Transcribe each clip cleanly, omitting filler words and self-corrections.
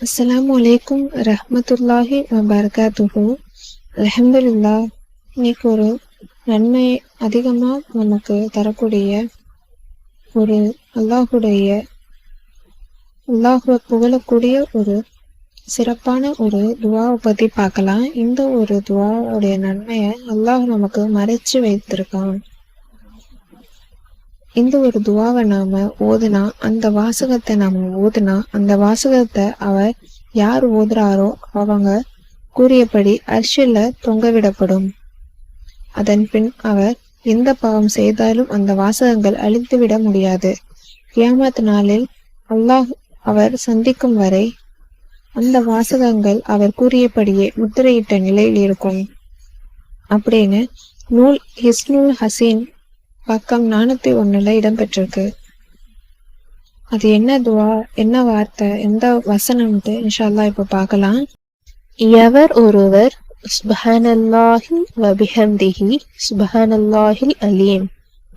அஸ்ஸலாமு அலைக்கும் ரஹ்மத்துல்லாஹி வபரகாத்துஹு. அல்ஹம்துலில்லாஹ். இன்னைக்கு ஒரு நன்மை அதிகமாக நமக்கு தரக்கூடிய ஒரு அல்லாஹுடைய புகழக்கூடிய ஒரு சிறப்பான ஒரு துவாவை பற்றி பார்க்கலாம். இந்த ஒரு துவாவுடைய நன்மையை அல்லாஹ் நமக்கு மறைச்சு வைத்திருக்கான். இந்த ஒரு துவாவை நாம ஓதுனா, அந்த வாசகத்தை அவர் யார் ஓதுறாரோ அவங்க கூறியபடி அர்ஷில தொங்கவிடப்படும். அதன் பின் அவர் எந்த பாவம் செய்தாலும் அந்த வாசகங்கள் அழித்துவிட முடியாது. கியாமத் நாளில் அல்லாஹ் அவர் சந்திக்கும் வரை அந்த வாசகங்கள் அவர் கூறியபடியே முத்திரையிட்ட நிலையில் இருக்கும் அப்படின்னு நூல் ஹிஸ்னுல் ஹசீன் பக்கம் 401 இடம்பெற்றிருக்கு. அது என்ன துவா, என்ன வார்த்தை, எந்த வசனம்ட்டு இன்ஷா அல்லாஹ் இப்ப பார்க்கலாம். எவர் ஒருவர் சுப்ஹானல்லாஹி வ பிஹம்திஹி சுப்ஹானல்லாஹில் அலீம்,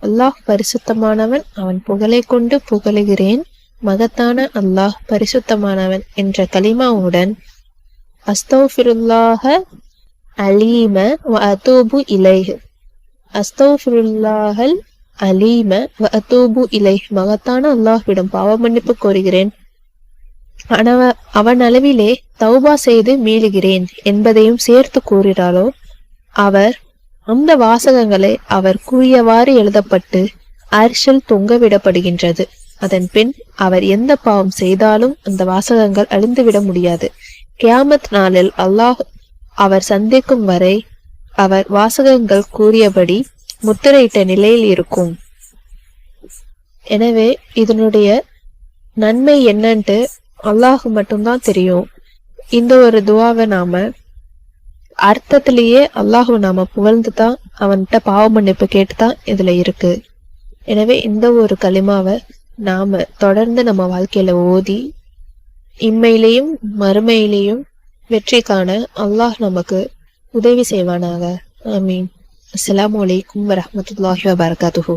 அல்லாஹ் பரிசுத்தமானவன், அவன் புகழை கொண்டு புகழுகிறேன், மகத்தான அல்லாஹ் பரிசுத்தமானவன் என்ற கலிமாவுடன் அஸ்தக்ஃபிருல்லாஹ அலீம வ அதூபு இலைஹ், அஸ்தக்ஃபிருல்லாஹல் அலீம வ அதூபு இலைஹ், மகத்தான அல்லாஹ்விடம் பாவ மன்னிப்பு கோருகிறேன், அவன் அளவிலே தௌபா செய்து மீளுகிறேன் என்பதையும் சேர்த்து கூறினாலோ அவர் அந்த வாசகங்களை அவர் கூறியவாறு எழுதப்பட்டு அர்ஷில் தொங்கவிடப்படுகின்றது. அதன் பின் அவர் எந்த பாவம் செய்தாலும் அந்த வாசகங்கள் அழிந்துவிட முடியாது. கியாமத் நாளில் அல்லாஹ் அவர் சந்திக்கும் வரை அவர் வாசகங்கள் கூறியபடி முத்திரையிட்ட நிலையில் இருக்கும். எனவே இதனுடைய நன்மை என்னன்ட்டு அல்லாஹ் மட்டும்தான் தெரியும். இந்த ஒரு துவாவை நாம அர்த்தத்திலேயே அல்லாஹ் நாம புகழ்ந்து தான் அவன்கிட்ட பாவ மன்னிப்பு கேட்டுதான் இதுல இருக்கு. எனவே இந்த ஒரு கலிமாவை நாம தொடர்ந்து நம்ம வாழ்க்கையில ஓதி இம்மையிலையும் மறுமையிலையும் வெற்றி காண அல்லாஹ் நமக்கு உதவி செய்வானாக. ஆமீன். அஸ்ஸலாமு அலைக்கும் வரஹ்மத்துல்லாஹி வபரகாத்துஹு.